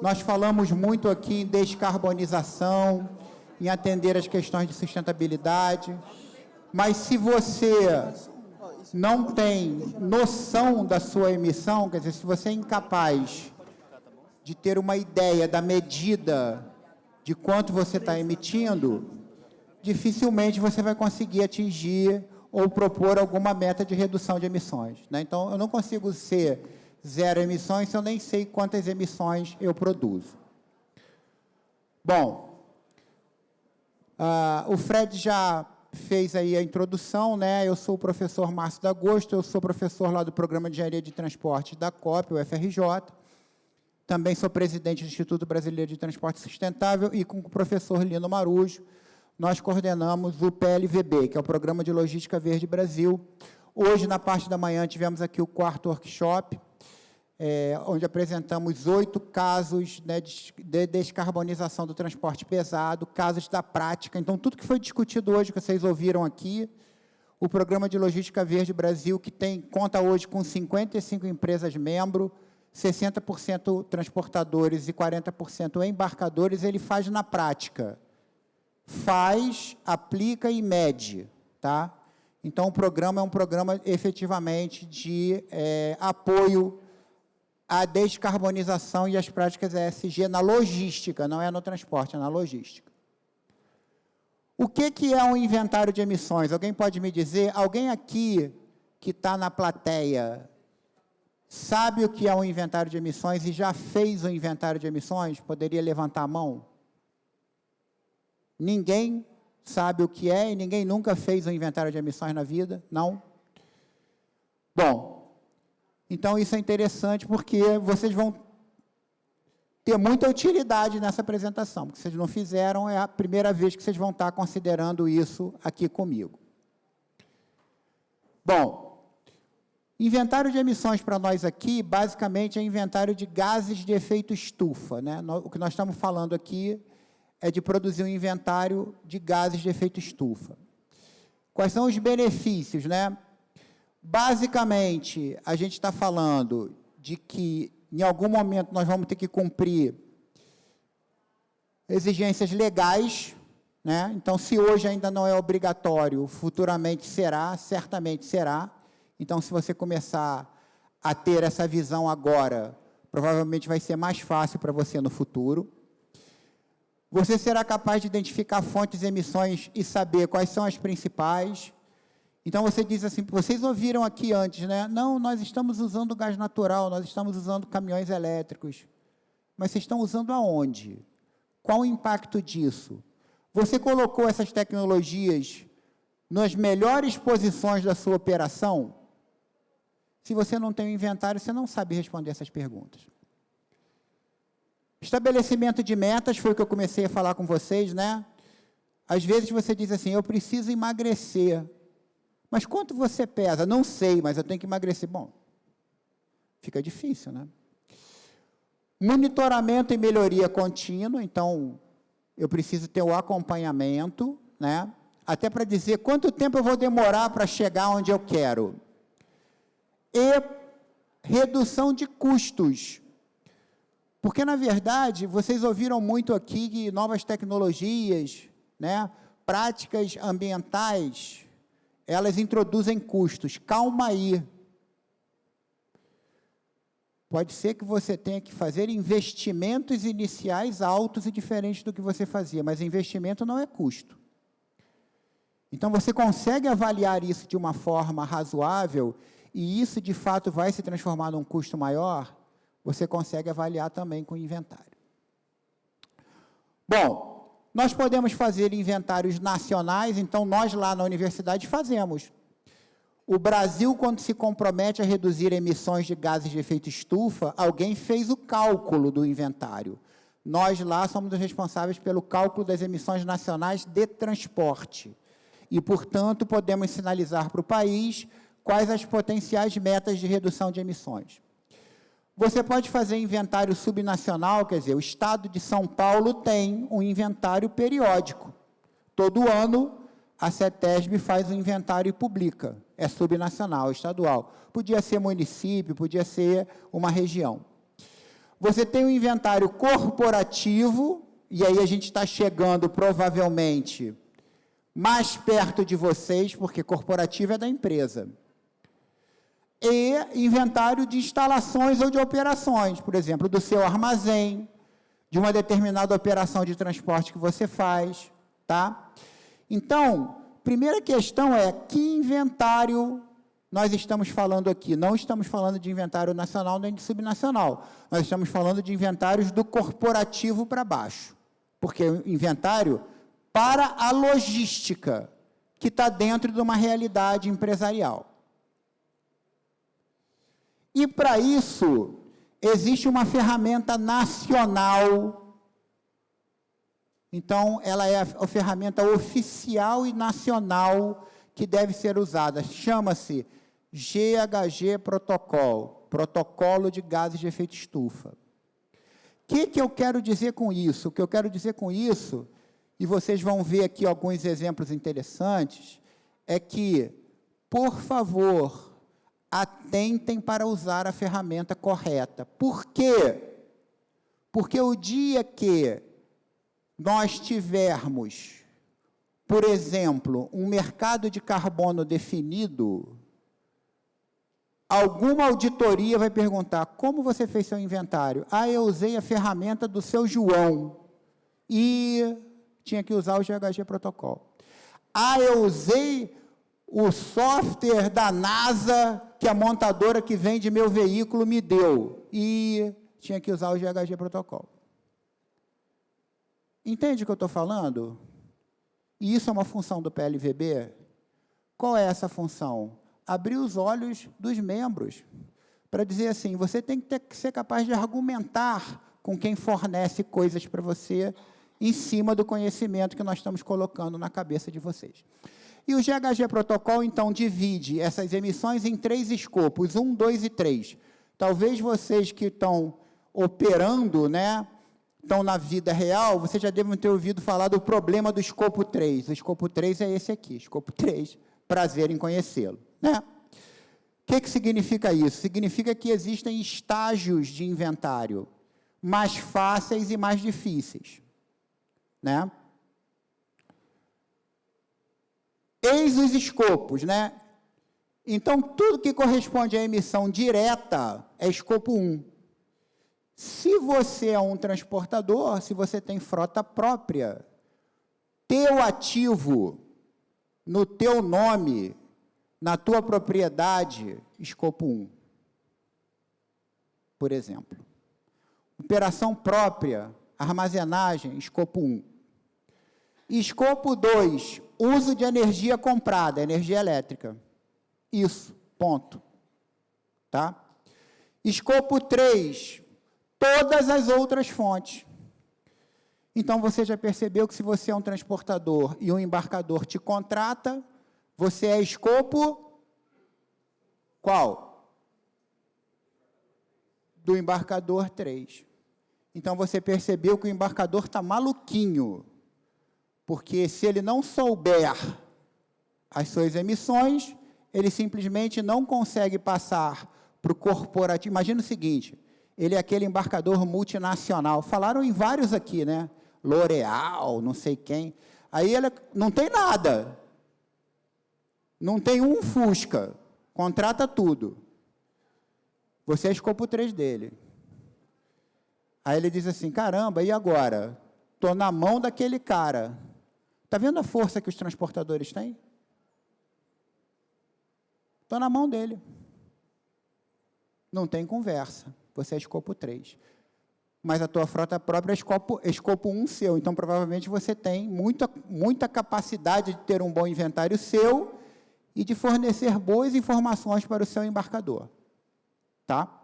Nós falamos muito aqui em descarbonização, em atender as questões de sustentabilidade, mas se você não tem noção da sua emissão, quer dizer, se você é incapaz de ter uma ideia da medida de quanto você está emitindo, dificilmente você vai conseguir atingir ou propor alguma meta de redução de emissões, né? Então, eu não consigo ser zero emissões se eu nem sei quantas emissões eu produzo. Bom, o Fred já fez aí a introdução, né? Eu sou o professor Márcio D'Agosto, eu sou professor lá do Programa de Engenharia de Transporte da COP, o FRJ. Também sou presidente do Instituto Brasileiro de Transporte Sustentável e com o professor Lino Marujo, nós coordenamos o PLVB, que é o Programa de Logística Verde Brasil. Hoje, na parte da manhã, tivemos aqui o 4º workshop, onde apresentamos 8 casos, né, de descarbonização do transporte pesado, casos da prática. Então, tudo que foi discutido hoje, que vocês ouviram aqui, o Programa de Logística Verde Brasil, que conta hoje com 55 empresas membros, 60% transportadores e 40% embarcadores, ele faz na prática. Faz, aplica e mede, tá? Então, o programa é um programa, efetivamente, de apoio à descarbonização e às práticas ESG na logística, não é no transporte, é na logística. O que é um inventário de emissões? Alguém pode me dizer? Alguém aqui que está na plateia sabe o que é um inventário de emissões e já fez o inventário de emissões? Poderia levantar a mão? Ninguém sabe o que é e ninguém nunca fez um inventário de emissões na vida? Não? Bom, então isso é interessante porque vocês vão ter muita utilidade nessa apresentação, porque vocês não fizeram, é a primeira vez que vocês vão estar considerando isso aqui comigo. Bom, inventário de emissões para nós aqui, basicamente, é inventário de gases de efeito estufa, né? O que nós estamos falando aqui é de produzir um inventário de gases de efeito estufa. Quais são os benefícios, né? Basicamente, a gente está falando de que, em algum momento, nós vamos ter que cumprir exigências legais, né? Então, se hoje ainda não é obrigatório, futuramente será, certamente será. Então, se você começar a ter essa visão agora, provavelmente vai ser mais fácil para você no futuro. Você será capaz de identificar fontes de emissões e saber quais são as principais. Então, você diz assim, vocês ouviram aqui antes, né? Não, nós estamos usando gás natural, nós estamos usando caminhões elétricos. Mas vocês estão usando aonde? Qual o impacto disso? Você colocou essas tecnologias nas melhores posições da sua operação? Se você não tem um inventário, você não sabe responder essas perguntas. Estabelecimento de metas, foi o que eu comecei a falar com vocês, né? Às vezes você diz assim, eu preciso emagrecer. Mas quanto você pesa? Não sei, mas eu tenho que emagrecer. Bom, fica difícil, né? Monitoramento e melhoria contínua, então, eu preciso ter o acompanhamento, né? Até para dizer quanto tempo eu vou demorar para chegar onde eu quero. E redução de custos. Porque, na verdade, vocês ouviram muito aqui que novas tecnologias, né, práticas ambientais, elas introduzem custos. Calma aí. Pode ser que você tenha que fazer investimentos iniciais altos e diferentes do que você fazia, mas investimento não é custo. Então, você consegue avaliar isso de uma forma razoável e isso, de fato, vai se transformar num custo maior? Você consegue avaliar também com o inventário. Bom, nós podemos fazer inventários nacionais, então nós lá na universidade fazemos. O Brasil, quando se compromete a reduzir emissões de gases de efeito estufa, alguém fez o cálculo do inventário. Nós lá somos os responsáveis pelo cálculo das emissões nacionais de transporte. E, portanto, podemos sinalizar para o país quais as potenciais metas de redução de emissões. Você pode fazer inventário subnacional, quer dizer, o Estado de São Paulo tem um inventário periódico. Todo ano, a CETESB faz um inventário e publica. É subnacional, estadual. Podia ser município, podia ser uma região. Você tem o inventário corporativo, e aí a gente está chegando, provavelmente, mais perto de vocês, porque corporativo é da empresa. E inventário de instalações ou de operações, por exemplo, do seu armazém, de uma determinada operação de transporte que você faz, tá? Então, primeira questão é, que inventário nós estamos falando aqui? Não estamos falando de inventário nacional nem de subnacional, nós estamos falando de inventários do corporativo para baixo, porque o inventário para a logística, que está dentro de uma realidade empresarial. E, para isso, existe uma ferramenta nacional. Então, ela é a ferramenta oficial e nacional que deve ser usada. Chama-se GHG Protocol, Protocolo de Gases de Efeito Estufa. O que eu quero dizer com isso? O que eu quero dizer com isso, e vocês vão ver aqui alguns exemplos interessantes, é que, por favor, atentem para usar a ferramenta correta. Por quê? Porque o dia que nós tivermos, por exemplo, um mercado de carbono definido, alguma auditoria vai perguntar, como você fez seu inventário? Ah, eu usei a ferramenta do seu João, e tinha que usar o GHG Protocol. Ah, eu usei o software da NASA que a montadora que vende meu veículo me deu, e tinha que usar o GHG Protocol. Entende o que eu estou falando? E isso é uma função do PLVB? Qual é essa função? Abrir os olhos dos membros, para dizer assim, você tem que ser capaz de argumentar com quem fornece coisas para você, em cima do conhecimento que nós estamos colocando na cabeça de vocês. E o GHG Protocol, então, divide essas emissões em 3 escopos, 1, 2 e 3. Talvez vocês que estão operando, né, estão na vida real, vocês já devem ter ouvido falar do problema do escopo 3. O escopo 3 é esse aqui, escopo 3, prazer em conhecê-lo, né? O que significa isso? Significa que existem estágios de inventário, mais fáceis e mais difíceis, né? Eis os escopos, né? Então, tudo que corresponde à emissão direta é escopo 1. Se você é um transportador, se você tem frota própria, teu ativo no teu nome, na tua propriedade, escopo 1. Por exemplo. Operação própria, armazenagem, escopo 1. Escopo 2, uso de energia comprada, energia elétrica. Isso, ponto. Tá? Escopo 3, todas as outras fontes. Então, você já percebeu que se você é um transportador e um embarcador te contrata, você é escopo qual? Do embarcador 3. Então, você percebeu que o embarcador está maluquinho, porque se ele não souber as suas emissões, ele simplesmente não consegue passar para o corporativo. Imagina o seguinte, ele é aquele embarcador multinacional, falaram em vários aqui, né? L'Oréal, não sei quem. Aí ele não tem nada, não tem um Fusca, contrata tudo. Você é escopo 3 dele. Aí ele diz assim, caramba, e agora? Estou na mão daquele cara. Está vendo a força que os transportadores têm? Estou na mão dele. Não tem conversa. Você é escopo 3. Mas a tua frota própria é escopo 1 seu. Então, provavelmente, você tem muita capacidade de ter um bom inventário seu e de fornecer boas informações para o seu embarcador. Tá?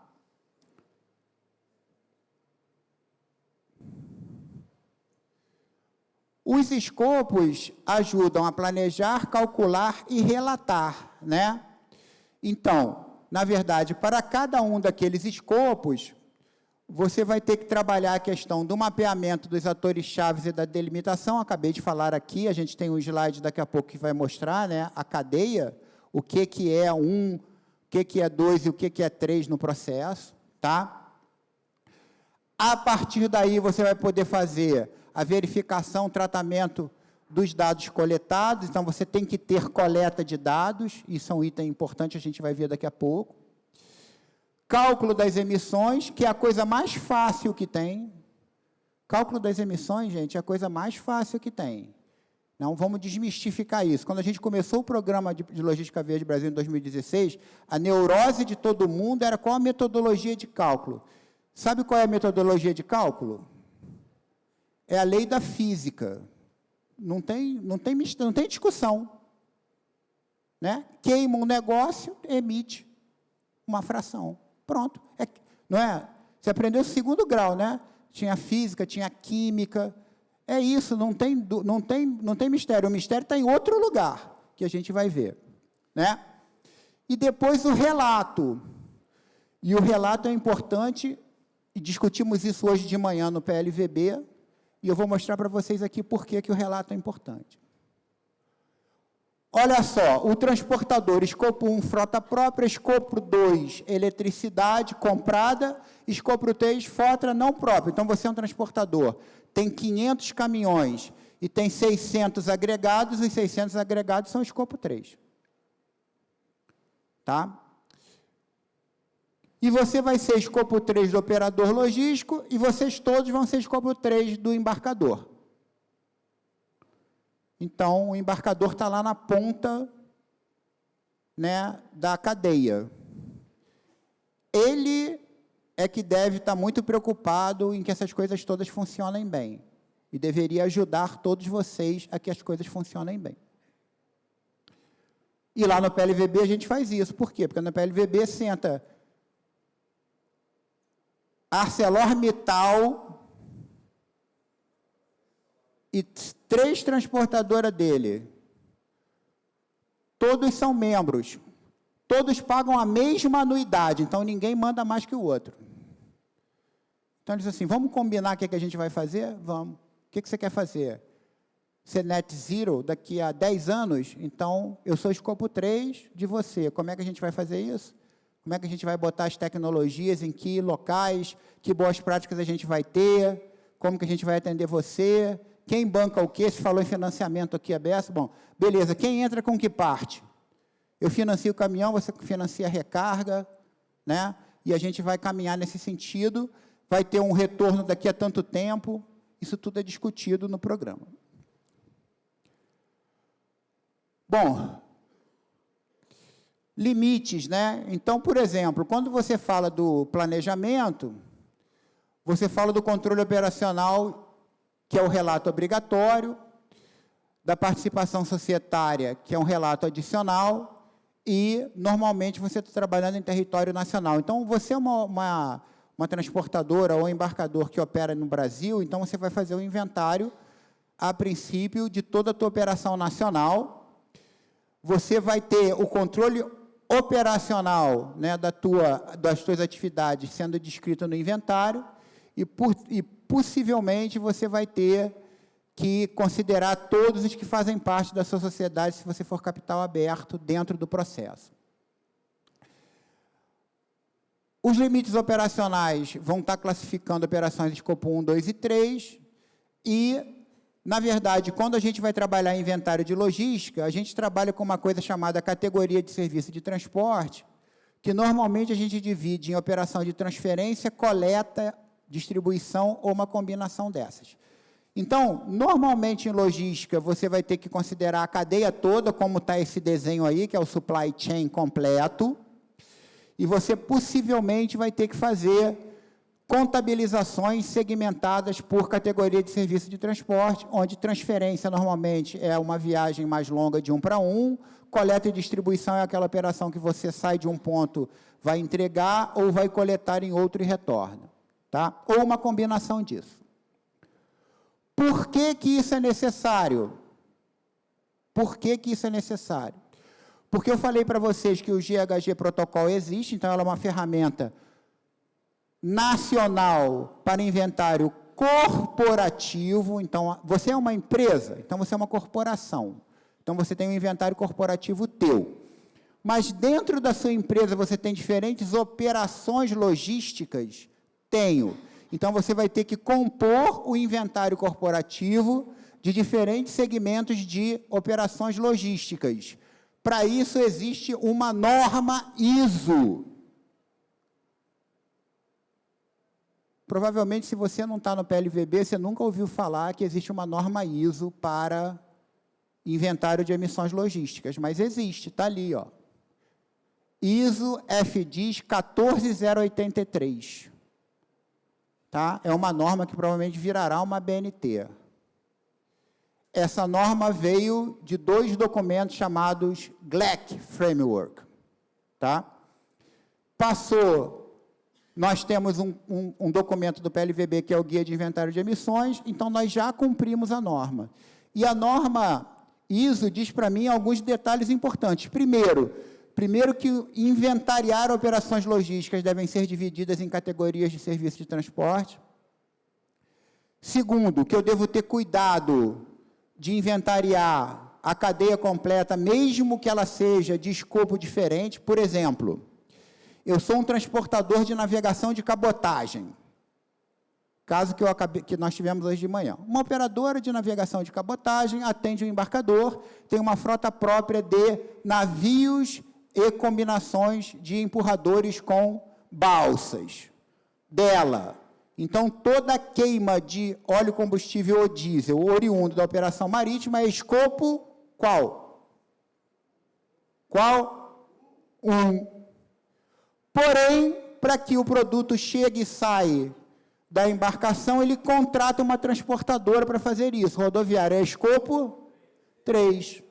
Os escopos ajudam a planejar, calcular e relatar, né? Então, na verdade, para cada um daqueles escopos, você vai ter que trabalhar a questão do mapeamento dos atores-chaves e da delimitação. Acabei de falar aqui, a gente tem um slide daqui a pouco que vai mostrar, né, a cadeia, o que é 1, o que é 2 e o que é 3 no processo, tá? A partir daí, você vai poder fazer a verificação, tratamento dos dados coletados. Então, você tem que ter coleta de dados. Isso é um item importante, a gente vai ver daqui a pouco. Cálculo das emissões, que é a coisa mais fácil que tem. Cálculo das emissões, gente, é a coisa mais fácil que tem. Não vamos desmistificar isso. Quando a gente começou o programa de Logística Verde Brasil em 2016, a neurose de todo mundo era qual a metodologia de cálculo. Sabe qual é a metodologia de cálculo? É a lei da física. Não tem discussão. Né? Queima um negócio, emite uma fração. Pronto. Não é? Você aprendeu o 2º grau, né? Tinha física, tinha química. É isso, não tem mistério. O mistério está em outro lugar, que a gente vai ver. Né? E depois o relato. E o relato é importante, e discutimos isso hoje de manhã no PLVB, e eu vou mostrar para vocês aqui por que o relato é importante. Olha só, o transportador, escopo 1, frota própria, escopo 2, eletricidade comprada, escopo 3, frota não própria. Então, você é um transportador, tem 500 caminhões e tem 600 agregados, os 600 agregados são escopo 3. Tá? E você vai ser escopo 3 do operador logístico e vocês todos vão ser escopo 3 do embarcador. Então, o embarcador está lá na ponta, né, da cadeia. Ele é que deve estar muito preocupado em que essas coisas todas funcionem bem. E deveria ajudar todos vocês a que as coisas funcionem bem. E lá no PLVB a gente faz isso. Por quê? Porque no PLVB senta ArcelorMittal e 3 transportadoras dele. Todos são membros. Todos pagam a mesma anuidade, então ninguém manda mais que o outro. Então, ele diz assim, vamos combinar o que a gente vai fazer? Vamos. O que você quer fazer? Ser net zero daqui a 10 anos? Então, eu sou escopo 3 de você. Como é que a gente vai fazer isso? Como é que a gente vai botar as tecnologias, em que locais, que boas práticas a gente vai ter, como que a gente vai atender você, quem banca o quê? Se falou em financiamento aqui, aberto, bom, beleza, quem entra com que parte? Eu financio o caminhão, você financia a recarga, né? E a gente vai caminhar nesse sentido, vai ter um retorno daqui a tanto tempo, isso tudo é discutido no programa. Bom, limites, né? Então, por exemplo, quando você fala do planejamento, você fala do controle operacional, que é o relato obrigatório, da participação societária, que é um relato adicional, e, normalmente, você está trabalhando em território nacional. Então, você é uma transportadora ou embarcador que opera no Brasil, então você vai fazer o inventário, a princípio, de toda a tua operação nacional. Você vai ter o controle operacional, né, das tuas atividades sendo descrito no inventário, e possivelmente você vai ter que considerar todos os que fazem parte da sua sociedade, se você for capital aberto, dentro do processo. Os limites operacionais vão estar classificando operações de escopo 1, 2 e 3, e, na verdade, quando a gente vai trabalhar em inventário de logística, a gente trabalha com uma coisa chamada categoria de serviço de transporte, que normalmente a gente divide em operação de transferência, coleta, distribuição ou uma combinação dessas. Então, normalmente em logística, você vai ter que considerar a cadeia toda, como está esse desenho aí, que é o supply chain completo, e você possivelmente vai ter que fazer contabilizações segmentadas por categoria de serviço de transporte, onde transferência normalmente é uma viagem mais longa de 1 para 1, coleta e distribuição é aquela operação que você sai de um ponto, vai entregar ou vai coletar em outro e retorna. Tá? Ou uma combinação disso. Por que isso é necessário? Por que isso é necessário? Porque eu falei para vocês que o GHG Protocol existe, então ela é uma ferramenta nacional para inventário corporativo. Então, você é uma empresa, então você é uma corporação. Então, você tem um inventário corporativo teu. Mas, dentro da sua empresa, você tem diferentes operações logísticas? Tenho. Então, você vai ter que compor o inventário corporativo de diferentes segmentos de operações logísticas. Para isso, existe uma norma ISO. Provavelmente, se você não está no PLVB, você nunca ouviu falar que existe uma norma ISO para inventário de emissões logísticas, mas existe, está ali, ó. ISO FDIS 14083. Tá? É uma norma que provavelmente virará uma BNT. Essa norma veio de 2 documentos chamados GLEC Framework. Tá? Passou, nós temos um documento do PLVB, que é o Guia de Inventário de Emissões, então nós já cumprimos a norma. E a norma ISO diz para mim alguns detalhes importantes. Primeiro que inventariar operações logísticas devem ser divididas em categorias de serviço de transporte. Segundo, que eu devo ter cuidado de inventariar a cadeia completa, mesmo que ela seja de escopo diferente. Por exemplo, eu sou um transportador de navegação de cabotagem, caso que nós tivemos hoje de manhã. Uma operadora de navegação de cabotagem atende o embarcador, tem uma frota própria de navios e combinações de empurradores com balsas dela. Então, toda queima de óleo combustível ou diesel oriundo da operação marítima é escopo qual? Qual? 1. Porém, para que o produto chegue e saia da embarcação, ele contrata uma transportadora para fazer isso. Rodoviária é escopo 3.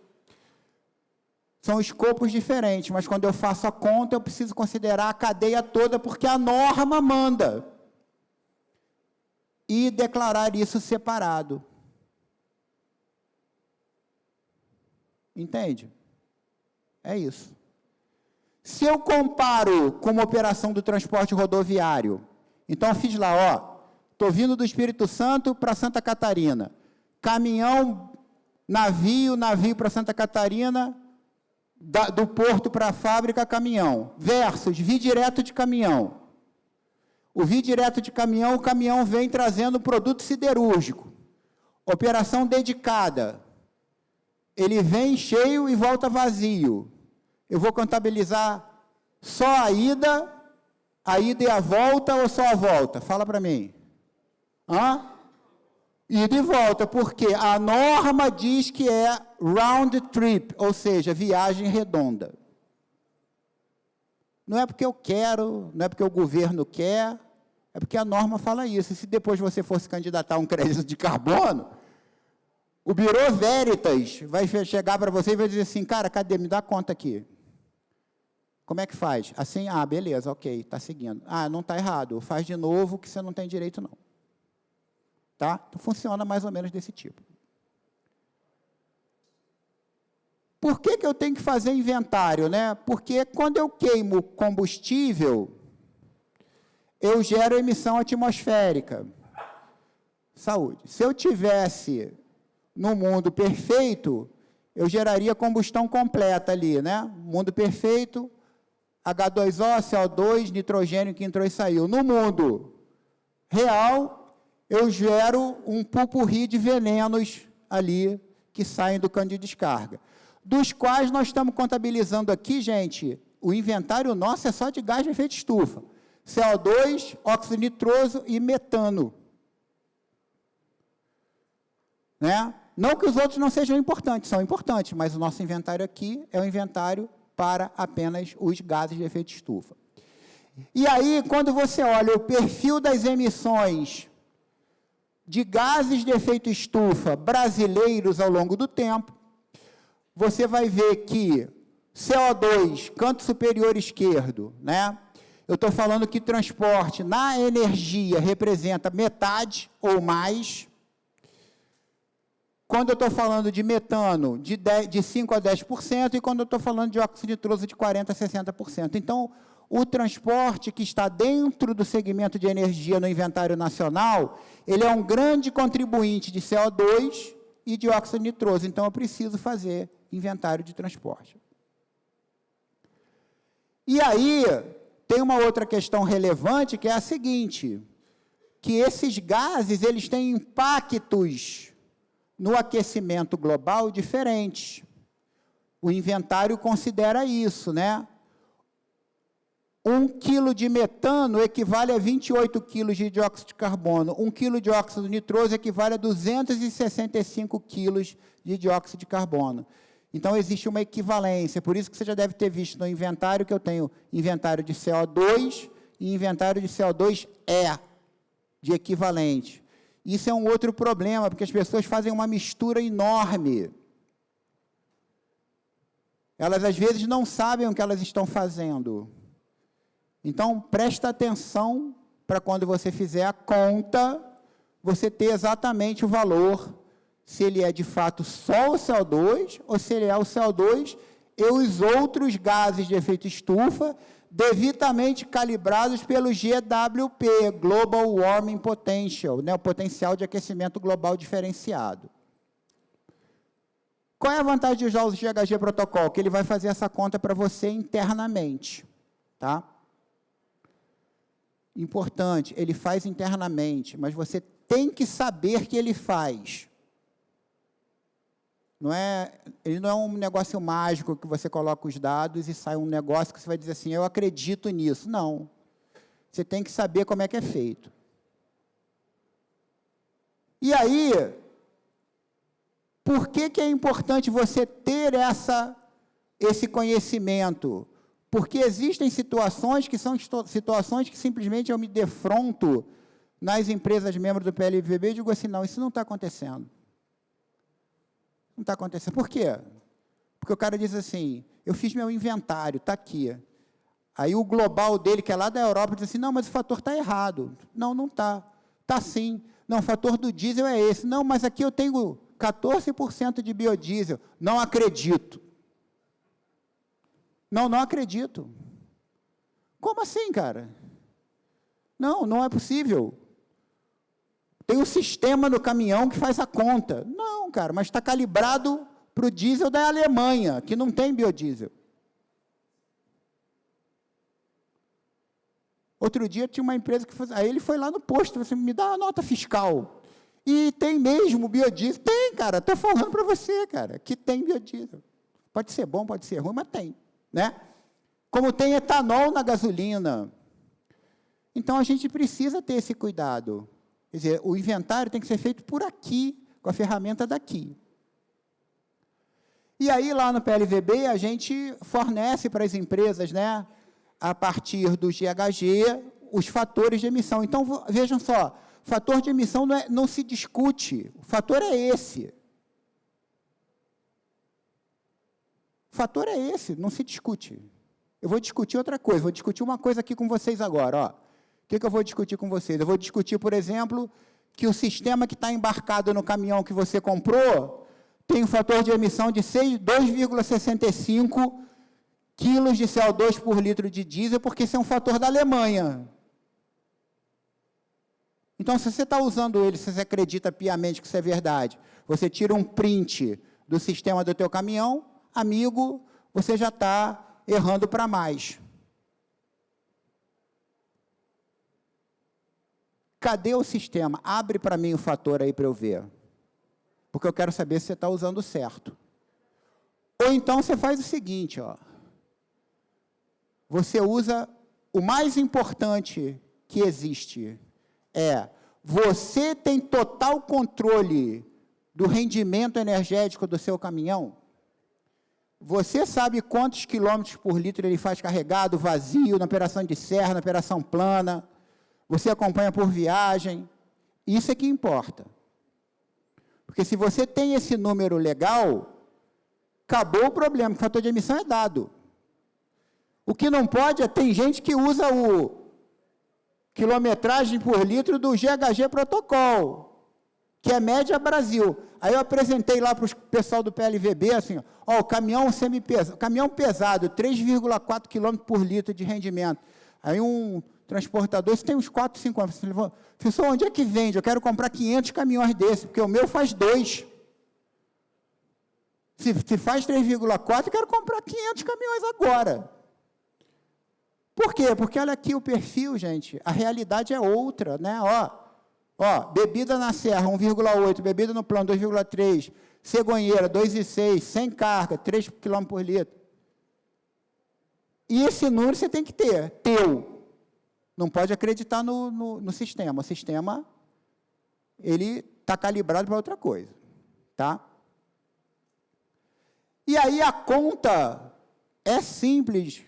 São escopos diferentes, mas quando eu faço a conta, eu preciso considerar a cadeia toda, porque a norma manda. E declarar isso separado. Entende? É isso. Se eu comparo com uma operação do transporte rodoviário, então eu fiz lá, ó, estou vindo do Espírito Santo para Santa Catarina, caminhão, navio para Santa Catarina, do porto para a fábrica, caminhão, versus via direto de caminhão. O via direto de caminhão, o caminhão vem trazendo produto siderúrgico. Operação dedicada. Ele vem cheio e volta vazio. Eu vou contabilizar só a ida e a volta ou só a volta? Fala para mim. Ida e volta, porque a norma diz que é round trip, ou seja, viagem redonda. Não é porque eu quero, não é porque o governo quer, é porque a norma fala isso. E se depois você for se candidatar a um crédito de carbono, o Bureau Veritas vai chegar para você e vai dizer assim, cara, cadê? Me dá conta aqui. Como é que faz? Assim, beleza, ok, está seguindo. Não está errado, faz de novo que você não tem direito, não. Tá? Então, funciona mais ou menos desse tipo. Por que eu tenho que fazer inventário, né? Porque quando eu queimo combustível, eu gero emissão atmosférica. Saúde. Se eu tivesse no mundo perfeito, eu geraria combustão completa ali, né? Mundo perfeito, H2O, CO2, nitrogênio que entrou e saiu. No mundo real, eu gero um pupurri de venenos ali que saem do cano de descarga, dos quais nós estamos contabilizando aqui, gente, o inventário nosso é só de gás de efeito estufa, CO2, óxido nitroso e metano. Né? Não que os outros não sejam importantes, são importantes, mas o nosso inventário aqui é o inventário para apenas os gases de efeito estufa. E aí, quando você olha o perfil das emissões de gases de efeito estufa brasileiros ao longo do tempo, você vai ver que CO2, canto superior esquerdo, né? Eu estou falando que transporte na energia representa metade ou mais. Quando eu estou falando de metano, de 5% a 10%, e quando eu estou falando de óxido nitroso, de 40% a 60%. Então, o transporte que está dentro do segmento de energia no inventário nacional, ele é um grande contribuinte de CO2 e de óxido nitroso. Então, eu preciso fazer inventário de transporte. E aí, tem uma outra questão relevante, que é a seguinte: que esses gases eles têm impactos no aquecimento global diferentes. O inventário considera isso, né? 1 quilo de metano equivale a 28 quilos de dióxido de carbono. 1 quilo de óxido nitroso equivale a 265 quilos de dióxido de carbono. Então, existe uma equivalência. Por isso que você já deve ter visto no inventário que eu tenho inventário de CO2 e inventário de CO2E, de equivalente. Isso é um outro problema, porque as pessoas fazem uma mistura enorme. Elas, às vezes, não sabem o que elas estão fazendo. Então, presta atenção para quando você fizer a conta, você ter exatamente o valor, se ele é de fato só o CO2, ou se ele é o CO2 e os outros gases de efeito estufa, devidamente calibrados pelo GWP, Global Warming Potential, né, o potencial de aquecimento global diferenciado. Qual é a vantagem de usar o GHG Protocol? Que ele vai fazer essa conta para você internamente, tá? Importante, ele faz internamente, mas você tem que saber que ele faz. Ele não é um negócio mágico que você coloca os dados e sai um negócio que você vai dizer assim, eu acredito nisso. Não. Você tem que saber como é que é feito. E aí, por que é importante você ter esse conhecimento? Porque existem situações que são situações que simplesmente eu me defronto nas empresas membros do PLVB e digo assim, não, isso não está acontecendo. Não está acontecendo. Por quê? Porque o cara diz assim, eu fiz meu inventário, está aqui. Aí o global dele, que é lá da Europa, diz assim, não, mas o fator está errado. Não, não está. Está sim. Não, o fator do diesel é esse. Não, mas aqui eu tenho 14% de biodiesel. Não acredito. Não, não acredito. Como assim, cara? Não, não é possível. Tem um sistema no caminhão que faz a conta. Não, cara, mas está calibrado para o diesel da Alemanha, que não tem biodiesel. Outro dia tinha uma empresa que fazia... Aí ele foi lá no posto, falou assim, me dá a nota fiscal. E tem mesmo biodiesel? Tem, cara, estou falando para você, cara, que tem biodiesel. Pode ser bom, pode ser ruim, mas tem. Né? Como tem etanol na gasolina. Então, a gente precisa ter esse cuidado. Quer dizer, o inventário tem que ser feito por aqui, com a ferramenta daqui. E aí, lá no PLVB, a gente fornece para as empresas, né, a partir do GHG, os fatores de emissão. Então, vejam só, fator de emissão não se discute, o fator é esse. O fator é esse, não se discute. Eu vou discutir outra coisa, vou discutir uma coisa aqui com vocês agora. Ó. O que eu vou discutir com vocês? Eu vou discutir, por exemplo, que o sistema que está embarcado no caminhão que você comprou tem um fator de emissão de 2,65 quilos de CO2 por litro de diesel, porque esse é um fator da Alemanha. Então, se você está usando ele, se você acredita piamente que isso é verdade, você tira um print do sistema do teu caminhão, amigo, você já está errando para mais. Cadê o sistema? Abre para mim o fator aí para eu ver. Porque eu quero saber se você está usando certo. Ou então você faz o seguinte, ó. Você usa o mais importante que existe. Você tem total controle do rendimento energético do seu caminhão? Você sabe quantos quilômetros por litro ele faz carregado, vazio, na operação de serra, na operação plana? Você acompanha por viagem? Isso é que importa. Porque se você tem esse número legal, acabou o problema, o fator de emissão é dado. O que não pode é, tem gente que usa o quilometragem por litro do GHG Protocol, que é média Brasil. Aí eu apresentei lá para o pessoal do PLVB, assim, ó, o caminhão semipesado, caminhão pesado, 3,4 km por litro de rendimento. Aí um transportador, isso tem uns 4, 5 anos. Professor, onde é que vende? Eu quero comprar 500 caminhões desse, porque o meu faz 2. Se faz 3,4, eu quero comprar 500 caminhões agora. Por quê? Porque olha aqui o perfil, gente, a realidade é outra, né? Ó, Ó, bebida na Serra, 1,8, bebida no Plano, 2,3, cegonheira, 2,6, sem carga, 3 km por litro. E esse número você tem que ter, teu. Não pode acreditar no sistema. O sistema, ele está calibrado para outra coisa, tá? E aí a conta é simples,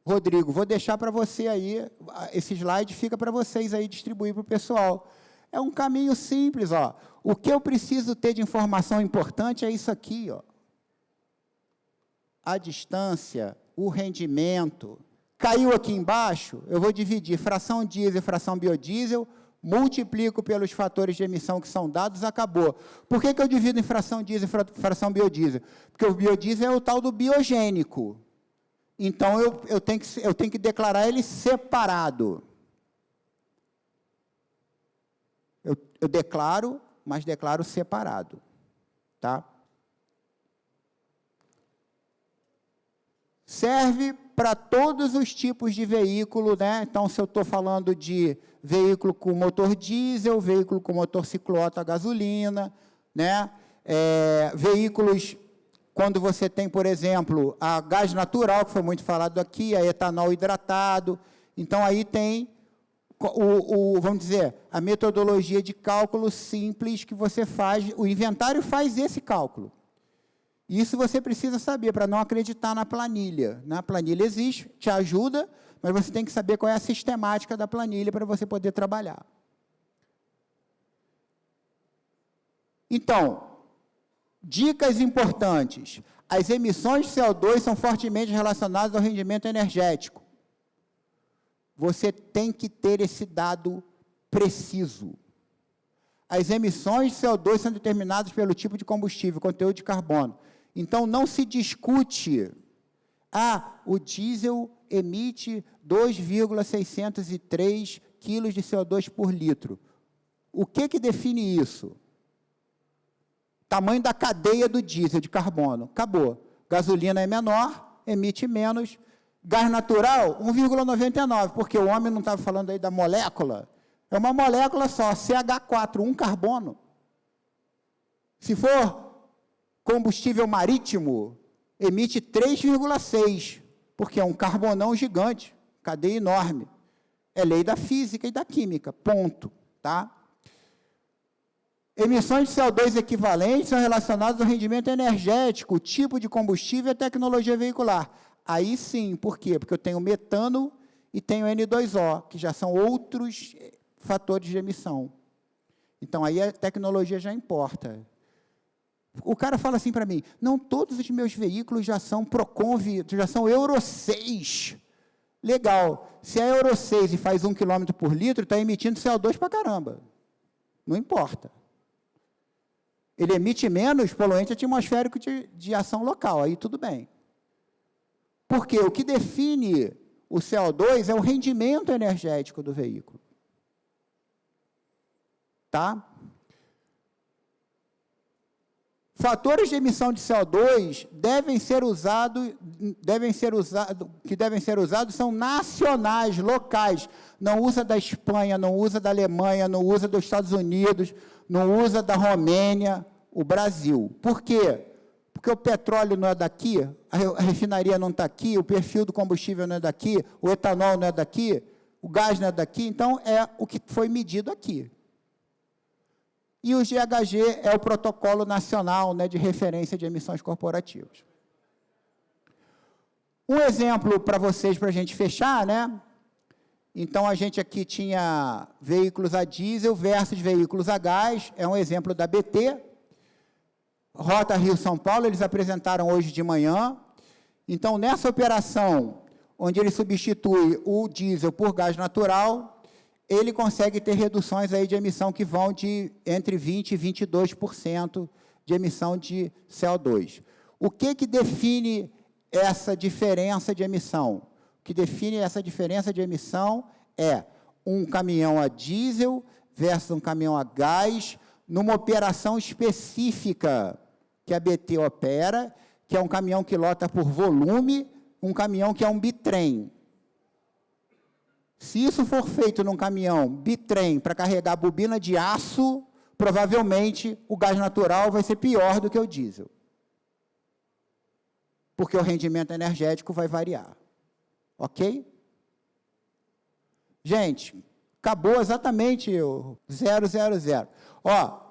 Rodrigo. Vou deixar para você aí, esse slide fica para vocês aí distribuir para o pessoal. É um caminho simples, ó. O que eu preciso ter de informação importante é isso aqui, ó. A distância, o rendimento. Caiu aqui embaixo, eu vou dividir fração diesel e fração biodiesel, multiplico pelos fatores de emissão que são dados, acabou. Por que eu divido em fração diesel e fração biodiesel? Porque o biodiesel é o tal do biogênico. Então, eu tenho que declarar ele separado. Eu declaro, mas declaro separado. Tá? Serve para todos os tipos de veículo, né? Então, se eu estou falando de veículo com motor diesel, veículo com motor ciclo-Otto a gasolina, né? Veículos, quando você tem, por exemplo, a gás natural, que foi muito falado aqui, a etanol hidratado. Então, aí tem, vamos dizer, a metodologia de cálculo simples que você faz, o inventário faz esse cálculo. Isso você precisa saber, para não acreditar na planilha. A planilha existe, te ajuda, mas você tem que saber qual é a sistemática da planilha para você poder trabalhar. Então, dicas importantes. As emissões de CO2 são fortemente relacionadas ao rendimento energético. Você tem que ter esse dado preciso. As emissões de CO2 são determinadas pelo tipo de combustível, conteúdo de carbono. Então, não se discute, o diesel emite 2,603 quilos de CO2 por litro. O que define isso? Tamanho da cadeia do diesel de carbono. Acabou. Gasolina é menor, emite menos. Gás natural, 1,99, porque o homem não estava falando aí da molécula. É uma molécula só, CH4, um carbono. Se for combustível marítimo, emite 3,6, porque é um carbonão gigante, cadeia enorme. É lei da física e da química, ponto. Tá? Emissões de CO2 equivalentes são relacionadas ao rendimento energético, tipo de combustível e tecnologia veicular. Aí sim, por quê? Porque eu tenho metano e tenho N2O, que já são outros fatores de emissão. Então, aí a tecnologia já importa. O cara fala assim para mim, não, todos os meus veículos já são Proconv, já são Euro 6. Legal, se é Euro 6 e faz 1 km por litro, está emitindo CO2 para caramba. Não importa. Ele emite menos poluente atmosférico de ação local, aí tudo bem. Porque o que define o CO2 é o rendimento energético do veículo. Tá? Fatores de emissão de CO2 que devem ser usados são nacionais, locais. Não usa da Espanha, não usa da Alemanha, não usa dos Estados Unidos, não usa da Romênia, o Brasil. Por quê? Porque o petróleo não é daqui, a refinaria não está aqui, o perfil do combustível não é daqui, o etanol não é daqui, o gás não é daqui, então é o que foi medido aqui. E o GHG é o protocolo nacional, né, de referência de emissões corporativas. Um exemplo para vocês, para a gente fechar, né? Então, a gente aqui tinha veículos a diesel versus veículos a gás, é um exemplo da BT. Rota Rio-São Paulo, eles apresentaram hoje de manhã. Então, nessa operação, onde ele substitui o diesel por gás natural, ele consegue ter reduções aí de emissão que vão de entre 20% e 22% de emissão de CO2. O que define essa diferença de emissão? O que define essa diferença de emissão é um caminhão a diesel versus um caminhão a gás, numa operação específica que a BT opera, que é um caminhão que lota por volume, um caminhão que é um bitrem. Se isso for feito num caminhão bitrem para carregar bobina de aço, provavelmente o gás natural vai ser pior do que o diesel. Porque o rendimento energético vai variar. Ok? Gente, acabou exatamente o 000. Ó,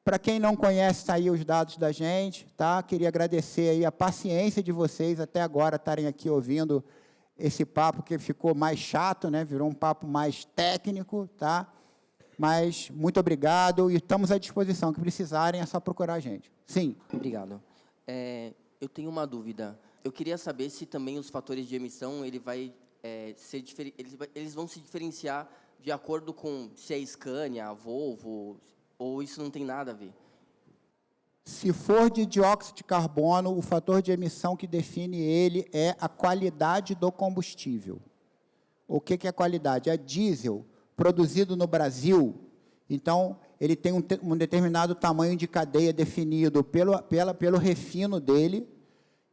para quem não conhece, tá aí os dados da gente, tá? Queria agradecer aí a paciência de vocês até agora estarem aqui ouvindo esse papo que ficou mais chato, né? Virou um papo mais técnico, tá? Mas muito obrigado e estamos à disposição. Que precisarem, é só procurar a gente. Sim. Obrigado. Eu tenho uma dúvida. Eu queria saber se também os fatores de emissão eles vão se diferenciar de acordo com se é Scania, Volvo, ou isso não tem nada a ver? Se for de dióxido de carbono, o fator de emissão que define ele é a qualidade do combustível. O que é qualidade? É diesel produzido no Brasil, então ele tem um determinado tamanho de cadeia definido pelo refino dele,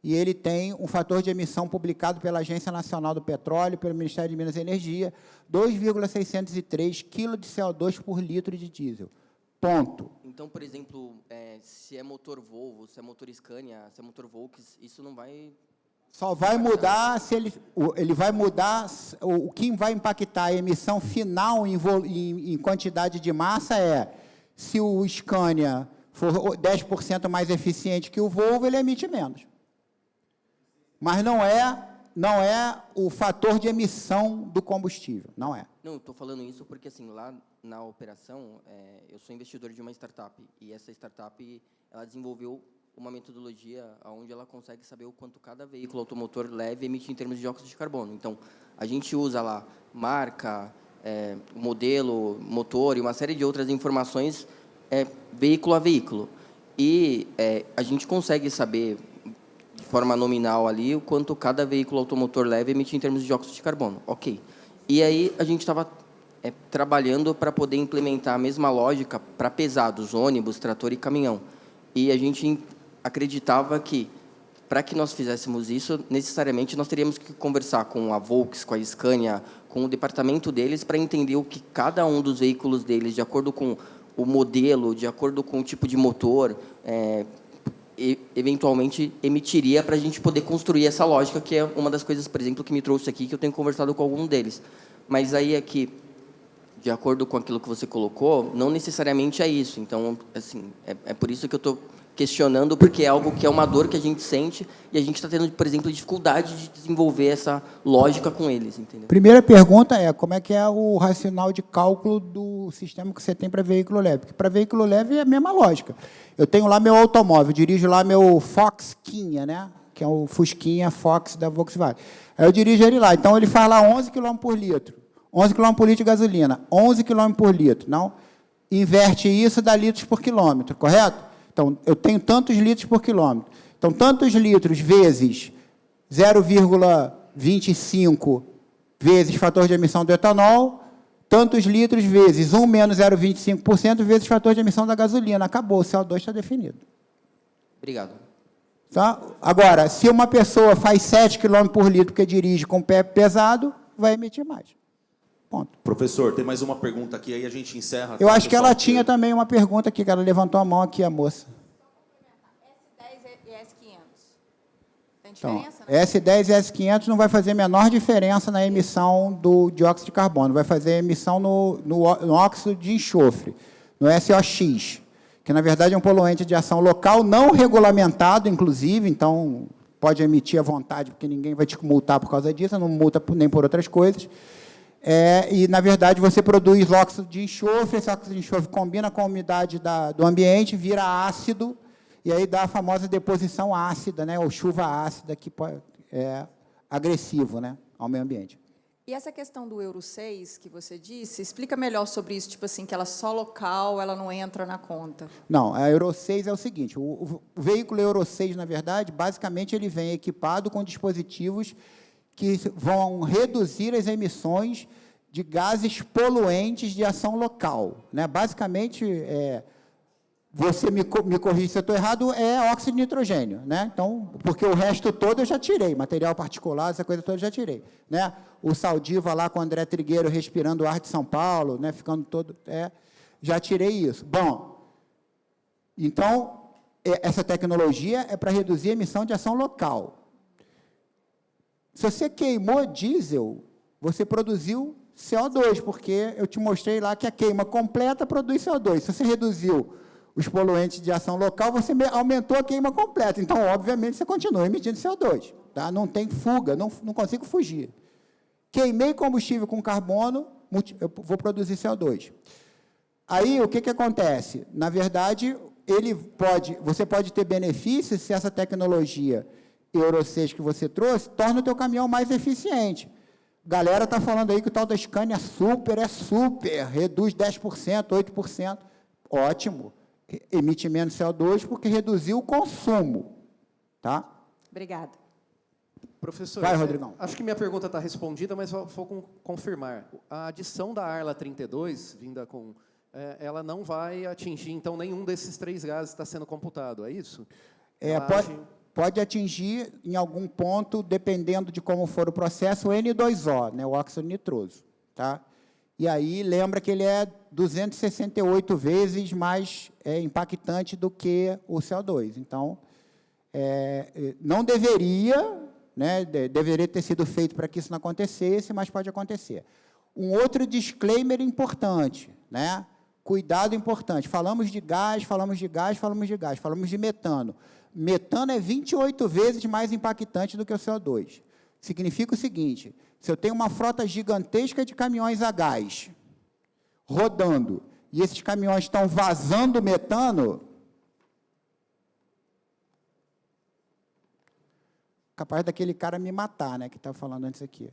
e ele tem um fator de emissão publicado pela Agência Nacional do Petróleo, pelo Ministério de Minas e Energia, 2,603 kg de CO2 por litro de diesel. Ponto. Então, por exemplo, se é motor Volvo, se é motor Scania, se é motor Volks, isso não vai... Só vai mudar se ele vai mudar, o que vai impactar a emissão final em quantidade de massa se o Scania for 10% mais eficiente que o Volvo, ele emite menos. Mas não é o fator de emissão do combustível, não é. Não, estou falando isso porque, assim, lá na operação, eu sou investidor de uma startup, e essa startup, ela desenvolveu uma metodologia onde ela consegue saber o quanto cada veículo automotor leve emite em termos de dióxido de carbono. Então, a gente usa lá marca, modelo, motor e uma série de outras informações veículo a veículo. E a gente consegue saber, de forma nominal ali, o quanto cada veículo automotor leve emite em termos de dióxido de carbono. Ok. E aí a gente estava trabalhando para poder implementar a mesma lógica para pesados, ônibus, trator e caminhão. E a gente acreditava que, para que nós fizéssemos isso, necessariamente nós teríamos que conversar com a Volks, com a Scania, com o departamento deles, para entender o que cada um dos veículos deles, de acordo com o modelo, de acordo com o tipo de motor, eventualmente emitiria, para a gente poder construir essa lógica, que é uma das coisas, por exemplo, que me trouxe aqui, que eu tenho conversado com algum deles. Mas aí aqui, de acordo com aquilo que você colocou, não necessariamente é isso. Então, assim, é por isso que eu estou questionando, porque é algo que é uma dor que a gente sente e a gente está tendo, por exemplo, dificuldade de desenvolver essa lógica com eles, entendeu? Primeira pergunta como é que é o racional de cálculo do sistema que você tem para veículo leve? Porque para veículo leve é a mesma lógica. Eu tenho lá meu automóvel, dirijo lá meu Foxquinha, né? Que é o Fusquinha Fox da Volkswagen. Aí eu dirijo ele lá. Então, ele faz lá 11 km por litro. 11 km por litro de gasolina. 11 km por litro. Não? Inverte isso, dá litros por quilômetro, correto? Então, eu tenho tantos litros por quilômetro. Então, tantos litros vezes 0,25 vezes fator de emissão do etanol, tantos litros vezes 1 menos 0,25% vezes fator de emissão da gasolina. Acabou, o CO2 está definido. Obrigado. Tá? Agora, se uma pessoa faz 7 km por litro porque dirige com pé pesado, vai emitir mais. Ponto. Professor, tem mais uma pergunta aqui, aí a gente encerra. Eu acho que ela tinha também uma pergunta aqui, que ela levantou a mão aqui, a moça. S10 e S500. Tem Então, diferença? Né? S10 e S500 não vai fazer a menor diferença na emissão do dióxido de carbono, vai fazer emissão no óxido de enxofre, no SOx, que, na verdade, é um poluente de ação local, não regulamentado, inclusive, então, pode emitir à vontade, porque ninguém vai te multar por causa disso, não multa nem por outras coisas. E, na verdade, você produz óxido de enxofre, esse óxido de enxofre combina com a umidade do ambiente, vira ácido, e aí dá a famosa deposição ácida, né, ou chuva ácida, que é agressivo, né, ao meio ambiente. E essa questão do Euro 6, que você disse, explica melhor sobre isso, tipo assim, que ela é só local, ela não entra na conta. Não, a Euro 6 é o seguinte, o veículo Euro 6, na verdade, basicamente, ele vem equipado com dispositivos que vão reduzir as emissões de gases poluentes de ação local, né? Basicamente, você me corrige se eu estou errado, é óxido de nitrogênio, né? Então, porque o resto todo eu já tirei, material particulado, essa coisa toda eu já tirei, né? O Saldiva lá com o André Trigueiro respirando o ar de São Paulo, né? Ficando todo... já tirei isso. Bom, então, essa tecnologia é para reduzir a emissão de ação local. Se você queimou diesel, você produziu CO2, porque eu te mostrei lá que a queima completa produz CO2. Se você reduziu os poluentes de ação local, você aumentou a queima completa. Então, obviamente, você continua emitindo CO2. Tá? Não tem fuga, não consigo fugir. Queimei combustível com carbono, eu vou produzir CO2. Aí, o que acontece? Na verdade, você pode ter benefícios se essa tecnologia Euro 6 que você trouxe torna o teu caminhão mais eficiente. Galera está falando aí que o tal da Scania é super, reduz 10%, 8%. Ótimo. Emite menos CO2 porque reduziu o consumo. Tá? Obrigada. Professor, vai, Rodrigão. Acho que minha pergunta está respondida, mas vou confirmar. A adição da Arla 32, vinda com... ela não vai atingir, então, nenhum desses 3 gases está sendo computado, é isso? Pode atingir, em algum ponto, dependendo de como for o processo, o N2O, né, o óxido nitroso. Tá? E aí, lembra que ele é 268 vezes mais impactante do que o CO2. Então, não deveria, né, deveria ter sido feito para que isso não acontecesse, mas pode acontecer. Um outro disclaimer importante, né? Cuidado importante. Falamos de gás, falamos de metano. Metano é 28 vezes mais impactante do que o CO2. Significa o seguinte, se eu tenho uma frota gigantesca de caminhões a gás rodando, e esses caminhões estão vazando metano, capaz daquele cara me matar, né, que estava falando antes aqui.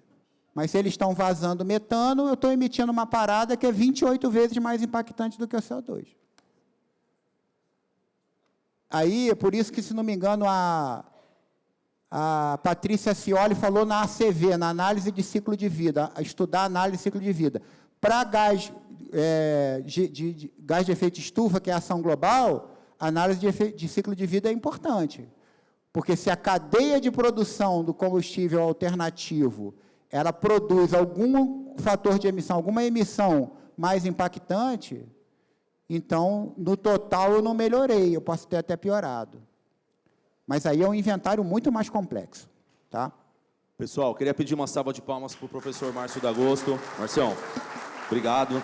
Mas se eles estão vazando metano, eu estou emitindo uma parada que é 28 vezes mais impactante do que o CO2. Aí, é por isso que, se não me engano, a Patrícia Scioli falou na ACV, na análise de ciclo de vida, estudar a análise de ciclo de vida. Para gás de efeito estufa, que é a ação global, a análise de ciclo de vida é importante. Porque se a cadeia de produção do combustível alternativo ela produz algum fator de emissão, alguma emissão mais impactante, então, no total, eu não melhorei, eu posso ter até piorado. Mas aí é um inventário muito mais complexo. Tá? Pessoal, queria pedir uma salva de palmas para o professor Márcio D'Agosto. Marcião, obrigado.